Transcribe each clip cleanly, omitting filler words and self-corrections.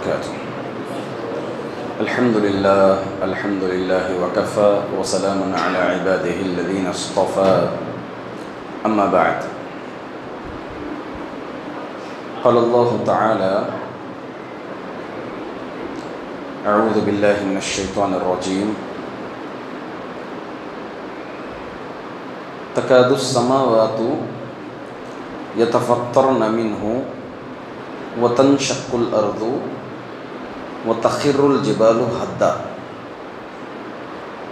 وبركاته. الحمد لله وكفى وسلام على عباده الذين اصطفى. أما بعد، قال الله تعالى: أعوذ بالله من الشيطان الرجيم. تكاد السماوات يتفطرن منه وتنشق الأرض وتخر الجبال هدا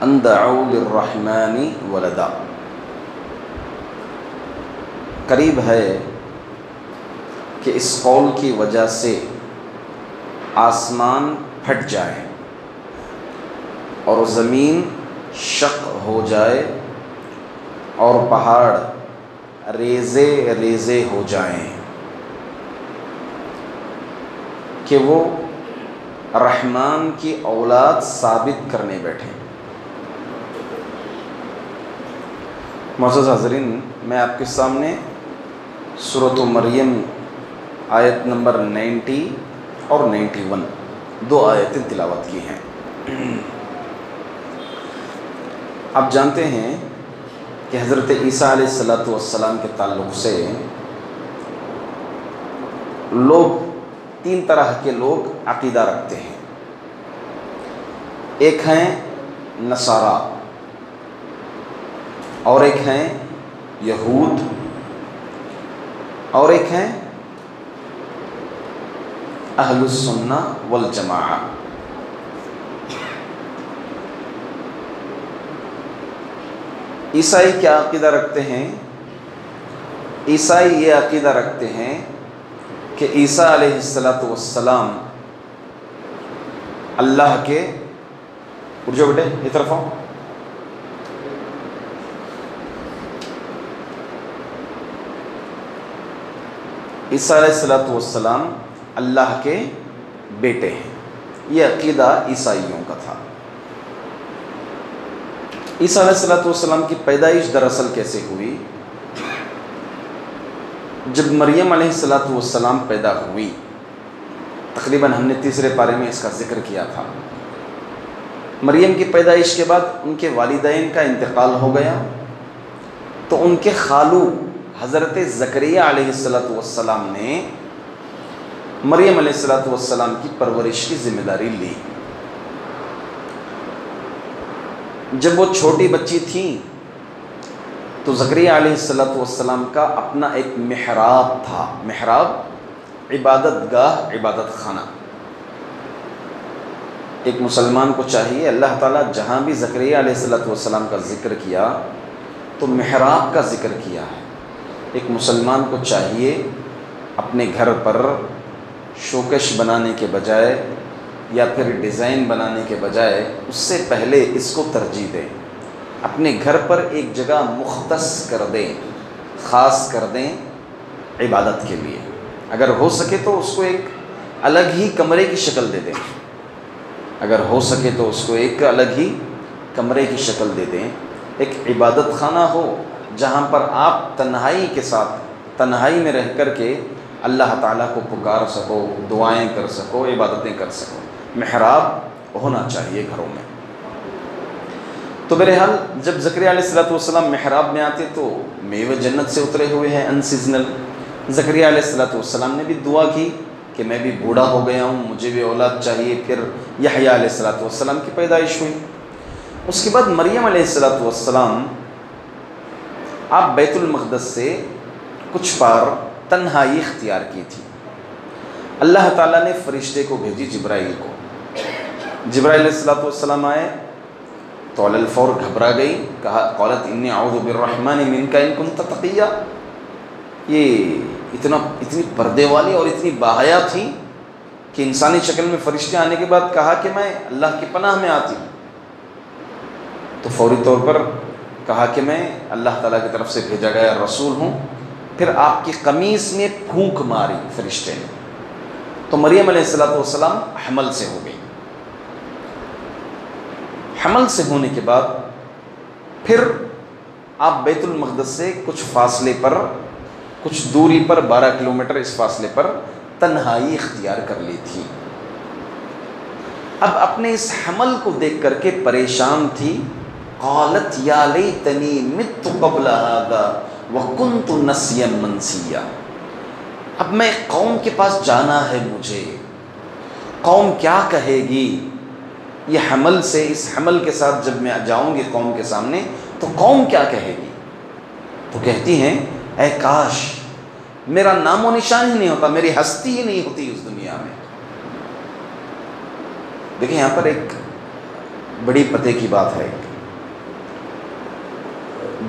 أن دعوا للرحمن ولدا. قریب ہے کہ اس قول کی وجہ سے آسمان پھٹ جائے اور زمین شق ہو جائے اور پہاڑ ریزے ریزے ہو جائیں کہ وہ رحمان کی اولاد ثابت کرنے بیٹھے. معزز حاضرین، میں آپ کے سامنے سورۃ مریم آیت نمبر 90 اور 91 دو آیتیں تلاوت کی ہیں. آپ جانتے ہیں کہ حضرت عیسیٰ علیہ السلام کے تعلق سے لوگ تین طرح کے لوگ عقیدہ رکھتے ہیں. ایک ہیں نصارہ اور ایک ہیں یہود اور ایک ہیں اہل السنہ والجماعہ. عیسائی کیا عقیدہ رکھتے ہیں؟ عیسائی یہ عقیدہ رکھتے ہیں کہ عیسیٰ علیہ السلام اللہ کے اٹھ جاؤ بیٹے یہ طرف آؤ. عیسیٰ علیہ السلام اللہ کے بیٹے ہیں. یہ عقیدہ عیسائیوں کا تھا. عیسیٰ علیہ السلام کی پیدائش دراصل کیسے ہوئی؟ جب مریم علیہ السلام پیدا ہوئی، تقریباً ہم نے تیسرے پارے میں اس کا ذکر کیا تھا. مریم کی پیدائش کے بعد ان کے والدین کا انتقال ہو گیا تو ان کے خالو حضرت زکریا علیہ السلام نے مریم علیہ السلام کی پرورش کی ذمہ داری لی. جب وہ چھوٹی بچی تھیں تو زکریا علیہ السلام کا اپنا ایک محراب تھا. محراب عبادت گاہ، عبادت خانہ. ایک مسلمان کو چاہیے، اللہ تعالیٰ جہاں بھی زکریا علیہ السلام کا ذکر کیا تو محراب کا ذکر کیا ہے. ایک مسلمان کو چاہیے اپنے گھر پر شوکش بنانے کے بجائے یا پھر ڈیزائن بنانے کے بجائے اس سے پہلے اس کو ترجیح دیں. اپنے گھر پر ایک جگہ مختص کر دیں، خاص کر دیں عبادت کے لیے. اگر ہو سکے تو اس کو ایک الگ ہی کمرے کی شکل دے دیں. اگر ہو سکے تو اس کو ایک الگ ہی کمرے کی شکل دے دیں. ایک عبادت خانہ ہو جہاں پر آپ تنہائی کے ساتھ، تنہائی میں رہ کر کے اللہ تعالیٰ کو پکار سکو، دعائیں کر سکو، عبادتیں کر سکو. محراب ہونا چاہیے گھروں میں. تو بہرحال جب زکریا علیہ السلام محراب میں آتے تو میوے جنت سے اترے ہوئے ہیں ان سیزنل. زکریا علیہ السلام نے بھی دعا کی کہ میں بھی بوڑھا ہو گیا ہوں، مجھے بھی اولاد چاہیے. پھر یحییٰ علیہ السلام کی پیدائش ہوئی. اس کے بعد مریم علیہ السلام آپ بیت المقدس سے کچھ بار تنہائی اختیار کی تھی. اللہ تعالیٰ نے فرشتے کو بھیجی، جبرائیل کو. جبرائیل علیہ السلام آئے تو علی الفور گھبرا گئی، کہا قالت انی اعوذ بالرحمن منک ان کنت تقیا. یہ اتنی پردے والی اور اتنی باحیا تھی کہ انسانی شکل میں فرشتے آنے کے بعد کہا کہ میں اللہ کی پناہ میں آتی ہوں. تو فوری طور پر کہا کہ میں اللہ تعالیٰ کی طرف سے بھیجا گیا رسول ہوں. پھر آپ کی قمیص میں پھونک ماری فرشتے نے تو مریم علیہ السلام حمل سے ہو گئی. حمل سے ہونے کے بعد پھر آپ بیت المقدس سے کچھ فاصلے پر، کچھ دوری پر، 12 کلومیٹر اس فاصلے پر تنہائی اختیار کر لی تھی. اب اپنے اس حمل کو دیکھ کر کے پریشان تھی. قالت یا لیتنی مت قبل ھذا وکنت نسیا منسیا. اب میں قوم کے پاس جانا ہے مجھے، قوم کیا کہے گی یہ حمل سے، اس حمل کے ساتھ جب میں جاؤں گی قوم کے سامنے تو قوم کیا کہے گی. تو کہتی ہیں اے کاش میرا نام و نشان ہی نہیں ہوتا، میری ہستی ہی نہیں ہوتی اس دنیا میں. دیکھیں یہاں پر ایک بڑی پتے کی بات ہے.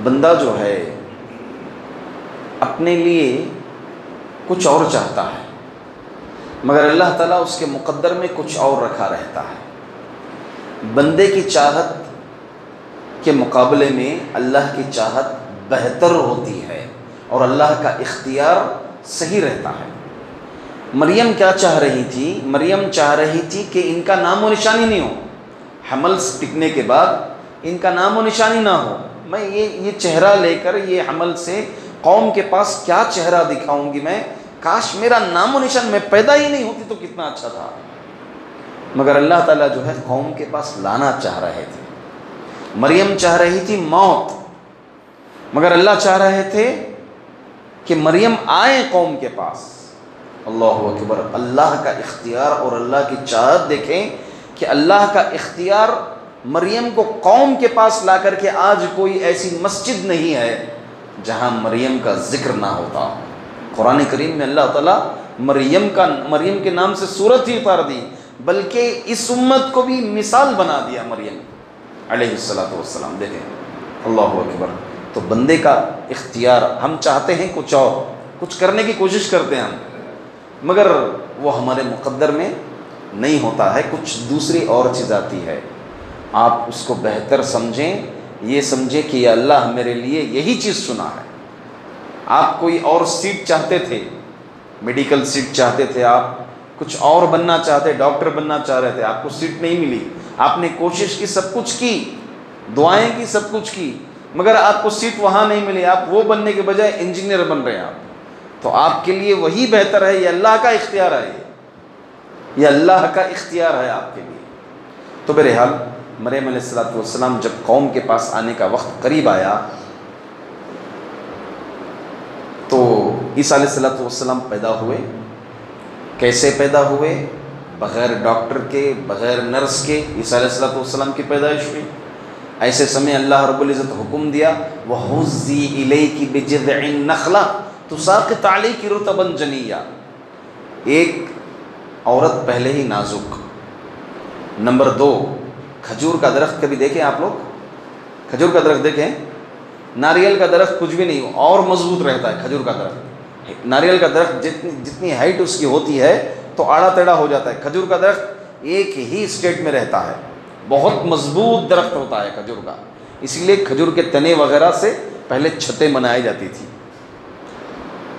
بندہ جو ہے اپنے لیے کچھ اور چاہتا ہے، مگر اللہ تعالیٰ اس کے مقدر میں کچھ اور رکھا رہتا ہے. بندے کی چاہت کے مقابلے میں اللہ کی چاہت بہتر ہوتی ہے اور اللہ کا اختیار صحیح رہتا ہے. مریم کیا چاہ رہی تھی؟ مریم چاہ رہی تھی کہ ان کا نام و نشان ہی نہیں ہو، حمل ٹکنے کے بعد ان کا نام و نشان ہی نہ ہو. میں یہ چہرہ لے کر یہ حمل سے قوم کے پاس کیا چہرہ دکھاؤں گی میں، کاش میرا نام و نشان، میں پیدا ہی نہیں ہوتی تو کتنا اچھا تھا. مگر اللہ تعالیٰ جو ہے قوم کے پاس لانا چاہ رہے تھے. مریم چاہ رہی تھی موت، مگر اللہ چاہ رہے تھے کہ مریم آئے قوم کے پاس. اللہ اکبر. اللہ کا اختیار اور اللہ کی چاہت دیکھیں کہ اللہ کا اختیار مریم کو قوم کے پاس لا کر کے آج کوئی ایسی مسجد نہیں ہے جہاں مریم کا ذکر نہ ہوتا. قرآن کریم میں اللہ تعالیٰ مریم کے نام سے سورت ہی اتار دی، بلکہ اس امت کو بھی مثال بنا دیا مریم علیہ السلام. دیکھیں اللہ اکبر. تو بندے کا اختیار، ہم چاہتے ہیں کچھ اور، کچھ کرنے کی کوشش کرتے ہیں ہم، مگر وہ ہمارے مقدر میں نہیں ہوتا ہے، کچھ دوسری اور چیز آتی ہے. آپ اس کو بہتر سمجھیں، یہ سمجھیں کہ یہ اللہ میرے لیے یہی چیز چنا ہے. آپ کوئی اور سیٹ چاہتے تھے، میڈیکل سیٹ چاہتے تھے، آپ کچھ اور بننا چاہتے، ڈاکٹر بننا چاہ رہے تھے، آپ کو سیٹ نہیں ملی. آپ نے کوشش کی، سب کچھ کی، دعائیں کی، سب کچھ کی، مگر آپ کو سیٹ وہاں نہیں ملی. آپ وہ بننے کے بجائے انجینئر بن رہے ہیں آپ. تو آپ کے لیے وہی بہتر ہے. یہ اللہ کا اختیار ہے، یہ اللہ کا اختیار ہے آپ کے لیے. تو بہرحال مریم علیہ السلام جب قوم کے پاس آنے کا وقت قریب آیا تو عیسیٰ علیہ السلام پیدا ہوئے. کیسے پیدا ہوئے؟ بغیر ڈاکٹر کے، بغیر نرس کے عیسیٰ علیہ السلام کی پیدائش ہوئی. ایسے سمے اللہ رب العزت حکم دیا وَهُزِّي إِلَيْكِ بِجِذْعِ النَّخْلَةِ تُسَاقِطْ عَلَيْكِ رُطَبًا جَنِيًّا. ایک عورت پہلے ہی نازک. نمبر 2، کھجور کا درخت کبھی دیکھیں آپ لوگ؟ کھجور کا درخت دیکھیں، ناریل کا درخت کچھ بھی نہیں ہو اور مضبوط رہتا ہے کھجور کا درخت. ناریل کا درخت جتنی ہائٹ اس کی ہوتی ہے تو آڑا تیڑا ہو جاتا ہے. کھجور کا درخت ایک ہی اسٹیٹ میں رہتا ہے، بہت مضبوط درخت ہوتا ہے کھجور کا. اس لیے کھجور کے تنے وغیرہ سے پہلے چھتیں بنائی جاتی تھی.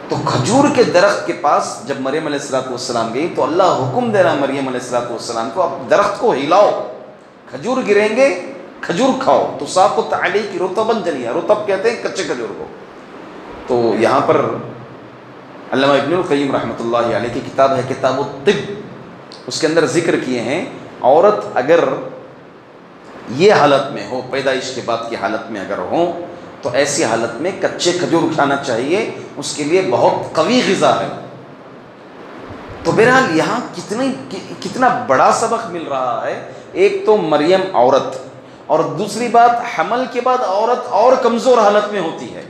تو کھجور کے درخت کے پاس جب مریم علیہ السلام گئی تو اللہ حکم دے رہا مریم علیہ السلام کو، اب درخت کو ہلاؤ، کھجور گریں گے، کھجور کھاؤ. تو ساقط علیک رطبا جنیا، رطب کہتے ہیں کچے کھجور کو. تو یہاں پر علامہ ابن القیم رحمۃ اللہ علیہ کی کتاب ہے کتاب الطب، اس کے اندر ذکر کیے ہیں عورت اگر یہ حالت میں ہو، پیدائش کے بعد کی حالت میں اگر ہو تو ایسی حالت میں کچے کھجور کھانا چاہیے، اس کے لیے بہت قوی غذا ہے. تو بہرحال یہاں کتنا بڑا سبق مل رہا ہے. ایک تو مریم عورت، اور دوسری بات حمل کے بعد عورت اور کمزور حالت میں ہوتی ہے.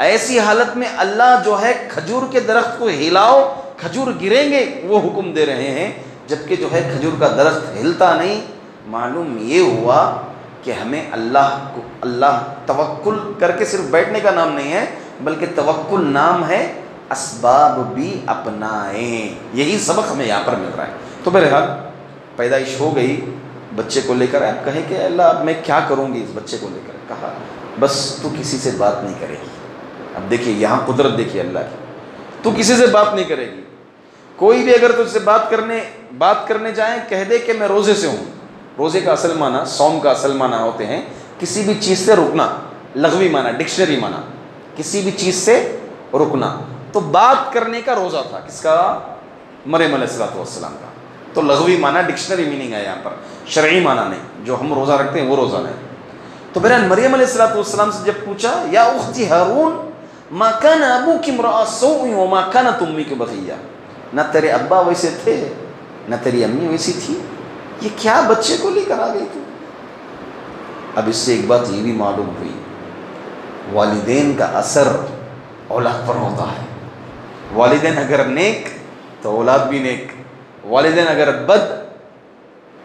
ایسی حالت میں اللہ جو ہے کھجور کے درخت کو ہلاؤ، کھجور گریں گے وہ حکم دے رہے ہیں، جبکہ جو ہے کھجور کا درخت ہلتا نہیں. معلوم یہ ہوا کہ ہمیں اللہ توکل کر کے صرف بیٹھنے کا نام نہیں ہے، بلکہ توکل نام ہے اسباب بھی اپنائیں. یہی سبق ہمیں یہاں پر مل رہا ہے. تو بہرحال پیدائش ہو گئی، بچے کو لے کر آپ کہیں کہ اللہ اب میں کیا کروں گی اس بچے کو لے کر. کہا بس تو کسی سے بات نہیں کرے گی. اب دیکھیے یہاں قدرت دیکھیے اللہ کی، تو کسی سے بات نہیں کرے گی. کوئی بھی اگر تجھ سے بات کرنے جائیں کہہ دے کہ میں روزے سے ہوں. روزے کا اصل معنی، صوم کا اصل معنی ہوتے ہیں کسی بھی چیز سے رکنا، لغوی معنی، ڈکشنری معنی، کسی بھی چیز سے رکنا. تو بات کرنے کا روزہ تھا کس کا؟ مریم علیہ السلام کا. تو لغوی معنی ڈکشنری میننگ ہے یہاں پر، شرعی معنی نہیں، جو ہم روزہ رکھتے ہیں وہ روزہ نہیں۔ تو بہرحال مریم علیہ السلام سے جب پوچھا یا اختی ہارون ما کان ابوک امرأ سوء وما کانت امیک بغیہ، نہ تیرے ابا ویسے تھے نہ تیری امی ویسی تھی، یہ کیا بچے کو لے کر آ گئی تھی؟ اب اس سے ایک بات یہ بھی معلوم ہوئی، والدین کا اثر اولاد پر ہوتا ہے۔ والدین اگر نیک تو اولاد بھی نیک، والدین اگر بد،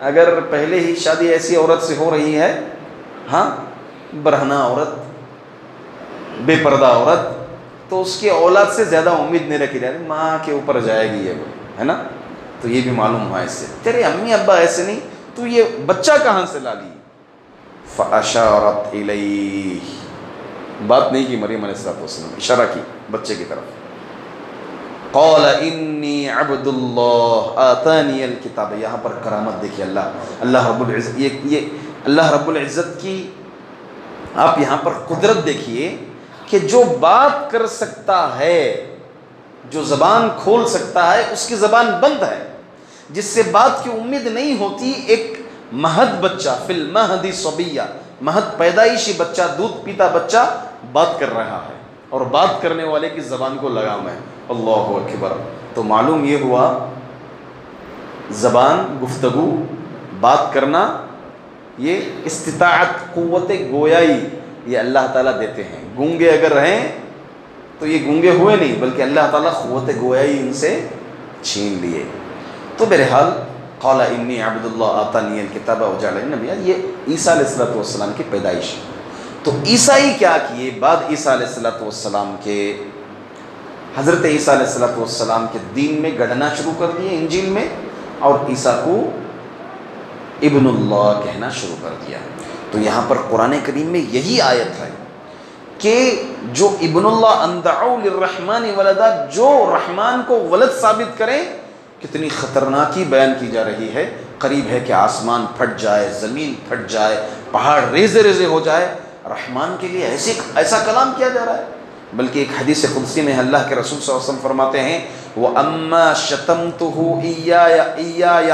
اگر پہلے ہی شادی ایسی عورت سے ہو رہی ہے، ہاں برہنہ عورت، بے پردہ عورت، تو اس کی اولاد سے زیادہ امید نہیں رکھی جاتی، ماں کے اوپر جائے گی یہ، ہے نا؟ تو یہ بھی معلوم ہوا اس سے، تیرے امی ابا ایسے نہیں، تو یہ بچہ کہاں سے لا لی؟ فَأَشَارَتْ إِلَيْهِ، بات نہیں کی مریم علیہ السلام، اشارہ کی بچے کی طرف۔ قَالَ إِنِّي عَبْدُ اللَّهِ آتَانِيَ الْكِتَابَ، یہاں پر کرامت دیکھیے، اللہ رب العزت، یہ اللہ رب العزت کی آپ یہاں پر قدرت دیکھیے کہ جو بات کر سکتا ہے، جو زبان کھول سکتا ہے، اس کی زبان بند ہے، جس سے بات کی امید نہیں ہوتی، ایک مہد بچہ، فی المہد صبیہ، مہد پیدائشی بچہ، دودھ پیتا بچہ بات کر رہا ہے، اور بات کرنے والے کی زبان کو لگام ہے، اللہ اکبر۔ تو معلوم یہ ہوا زبان، گفتگو، بات کرنا، یہ استطاعت، قوت گویائی یہ اللہ تعالیٰ دیتے ہیں۔ گونگے اگر رہیں تو یہ گونگے ہوئے نہیں، بلکہ اللہ تعالیٰ قوت گویائی ان سے چھین لیے۔ تو بہرحال قال انی عبد اللہ آتانی الکتاب وجعلنی نبیا، یہ عیسیٰ علیہ السلام کی پیدائش۔ تو عیسائی کیا کیے بعد عیسیٰ علیہ السلام کے، حضرت عیسیٰ علیہ السلام کے دین میں گڑھنا شروع کر دیے، انجیل میں، اور عیسیٰ کو ابن اللہ کہنا شروع کر دیا۔ تو یہاں پر قرآن کریم میں یہی آیت ہے کہ جو ابن اللہ ان دعوا للرحمن ولدا، جو رحمان کو ولد ثابت کریں، کتنی خطرناکی بیان کی جا رہی ہے۔ قریب ہے کہ آسمان پھٹ جائے، زمین پھٹ جائے، پہاڑ ریزے ریزے ہو جائے، رحمان کے لیے ایسا کلام کیا جا رہا ہے۔ بلکہ ایک حدیث قدسی میں اللہ کے رسول صلی اللہ علیہ وسلم فرماتے ہیں وَأَمَّا شَتَمْتُهُ إِيَّايَ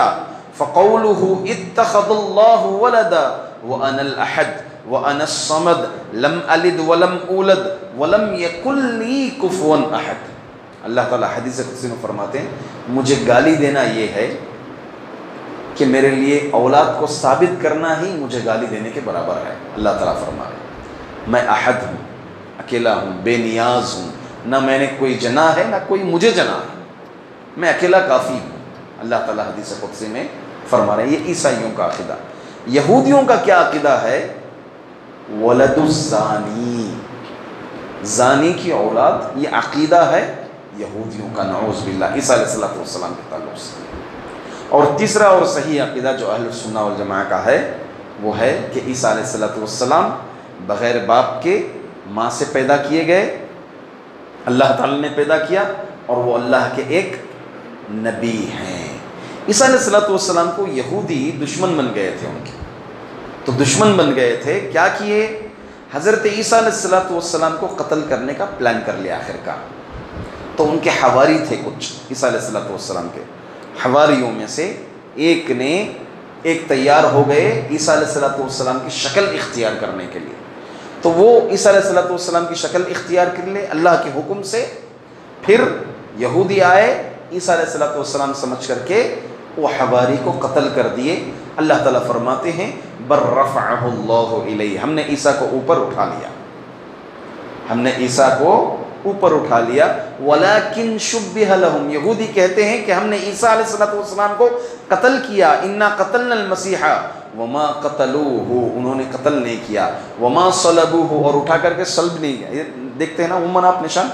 فَقَوْلُهُ اتَّخَذَ اللَّهُ وَلَدًا وَأَنَا الْأَحَدُ وَأَنَا الصَّمَدُ لَمْ أَلِدْ وَلَمْ أُولَدْ وَلَمْ يَكُنْ لِي كُفُوًا أَحَدٌ۔ اللہ تعالیٰ حدیث قدسی میں فرماتے ہیں مجھے گالی دینا یہ ہے کہ میرے لیے اولاد کو ثابت کرنا ہی مجھے گالی دینے کے برابر ہے۔ اللہ تعالیٰ فرما رہے ہیں میں احد ہوں، اکیلا ہوں، بے نیاز ہوں، نہ میں نے کوئی جنا ہے نہ کوئی مجھے جنا ہے، میں اکیلا کافی ہوں۔ اللہ تعالیٰ حدیث قدسی میں فرما رہے ہیں۔ یہ عیسائیوں کا عقیدہ۔ یہودیوں کا کیا عقیدہ ہے؟ ولد الزانی، زانی کی اولاد، یہ عقیدہ ہے یہودیوں کا، نعوذ باللہ، عیسیٰ علیہ السلام کے تعلق سے۔ اور تیسرا اور صحیح عقیدہ جو اہل السنہ والجماعہ کا ہے وہ ہے کہ عیسیٰ علیہ السلام بغیر باپ کے ماں سے پیدا کیے گئے، اللہ تعالیٰ نے پیدا کیا، اور وہ اللہ کے ایک نبی ہیں۔ عیسیٰ علیہ السلام کو یہودی دشمن بن گئے تھے، ان کے تو دشمن بن گئے تھے، کیا کیے؟ حضرت عیسیٰ علیہ السلام کو قتل کرنے کا پلان کر لیا آخر کا۔ تو ان کے حواری تھے کچھ، عیسیٰ علیہ السلام کے حواریوں میں سے ایک تیار ہو گئے عیسیٰ علیہ السلام کی شکل اختیار کرنے کے لیے۔ تو وہ عیسیٰ علیہ السلام کی شکل اختیار کر لے اللہ کے حکم سے، پھر یہودی آئے عیسیٰ علیہ السلام سمجھ کر کے وہ حواری کو قتل کر دیے۔ اللہ تعالیٰ فرماتے ہیں بر رفعہ اللہ الیہ، ہم نے عیسیٰ کو اوپر اٹھا لیا، ہم نے عیسیٰ کو اوپر اٹھا لیا۔ ولیکن شبہ لہم، یہودی کہتے ہیں کہ ہم نے عیسیٰ علیہ السلام کو قتل کیا، انا قتلنا المسیح وما قتلوہ، انہوں نے قتل نہیں کیا، وما صلبوہ، اور اٹھا کر کے صلب نہیں کیا۔ یہ دیکھتے ہیں نا عموماً آپ نشان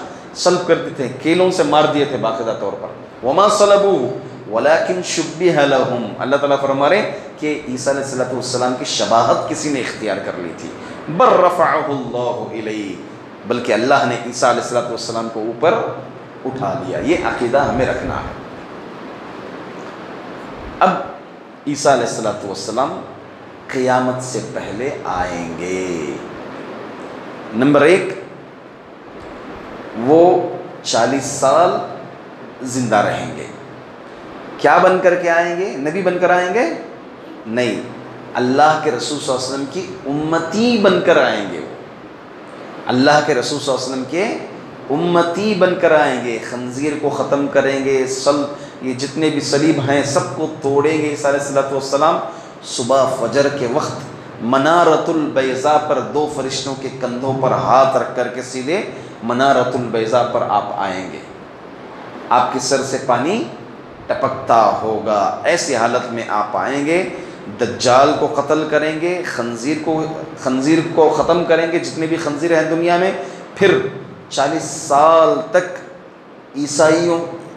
صلب کرتے تھے، کیلوں سے مار دیے تھے باقاعدہ طور پر، وما صلبوہ ولیکن شبہ لہم۔ اللہ تعالیٰ فرما رہے ہیں کہ عیسیٰ علیہ السلام کی شباہت کسی نے اختیار کر لی تھی۔ بر رفعہ اللہ الیہ، بلکہ اللہ نے عیسیٰ علیہ السلام کو اوپر اٹھا لیا۔ یہ عقیدہ ہمیں رکھنا ہے۔ اب عیسیٰ علیہ السلام قیامت سے پہلے آئیں گے۔ نمبر 1، وہ 40 سال زندہ رہیں گے۔ کیا بن کر کے آئیں گے؟ نبی بن کر آئیں گے؟ نہیں، اللہ کے رسول صلی اللہ علیہ وسلم کی امتی بن کر آئیں گے۔ وہ اللہ کے رسول صلی اللہ علیہ وسلم کے امتی بن کر آئیں گے، خنزیر کو ختم کریں گے، یہ جتنے بھی صلیب ہیں سب کو توڑیں گے۔ عیسیٰ علیہ السلام صبح فجر کے وقت منارۃ البیضاء پر 2 فرشتوں کے کندھوں پر ہاتھ رکھ کر کے سیدھے منارۃ البیضاء پر آپ آئیں گے، آپ کے سر سے پانی ٹپکتا ہوگا، ایسی حالت میں آپ آئیں گے، دجال کو قتل کریں گے، خنزیر کو ختم کریں گے، جتنے بھی خنزیر ہیں دنیا میں، پھر 40 سال تک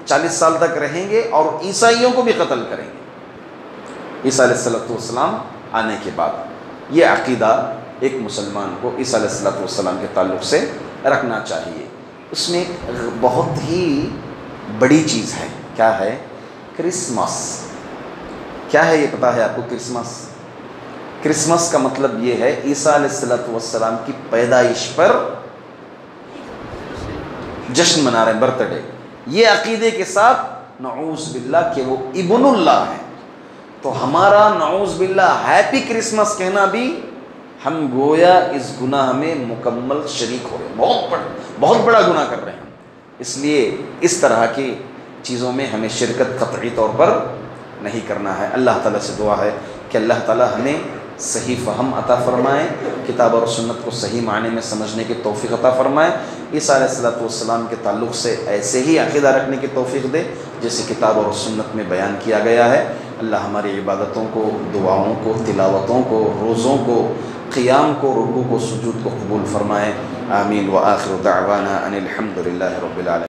40 سال تک رہیں گے اور عیسائیوں کو بھی قتل کریں گے عیسیٰ علیہ السلام آنے کے بعد۔ یہ عقیدہ ایک مسلمان کو عیسیٰ علیہ السلام کے تعلق سے رکھنا چاہیے۔ اس میں ایک بہت ہی بڑی چیز ہے، کیا ہے؟ کرسمس۔ کیا ہے یہ پتہ ہے آپ کو؟ کرسمس کا مطلب یہ ہے عیسیٰ علیہ السلام کی پیدائش پر جشن منا رہے ہیں، برتھ ڈے، یہ عقیدے کے ساتھ نعوذ باللہ کہ وہ ابن اللہ ہے، تو ہمارا نعوذ باللہ ہیپی کرسمس کہنا بھی ہم گویا اس گناہ میں مکمل شریک ہو رہے ہیں، بہت بڑا گناہ کر رہے ہیں۔ اس لیے اس طرح کی چیزوں میں ہمیں شرکت قطعی طور پر نہیں کرنا ہے۔ اللہ تعالیٰ سے دعا ہے کہ اللہ تعالیٰ ہمیں صحیح فہم عطا فرمائے، کتاب اور سنت کو صحیح معنی میں سمجھنے کی توفیق عطا فرمائے، عیسیٰ علیہ السلام کے تعلق سے ایسے ہی عقیدہ رکھنے کی توفیق دے جیسے کتاب اور سنت میں بیان کیا گیا ہے۔ اللہ ہماری عبادتوں کو، دعاؤں کو، تلاوتوں کو، روزوں کو، قیام کو، رکوع کو، سجود کو قبول فرمائے۔ آمین۔ وآخر دعوانا ان الحمد للہ رب العالمین۔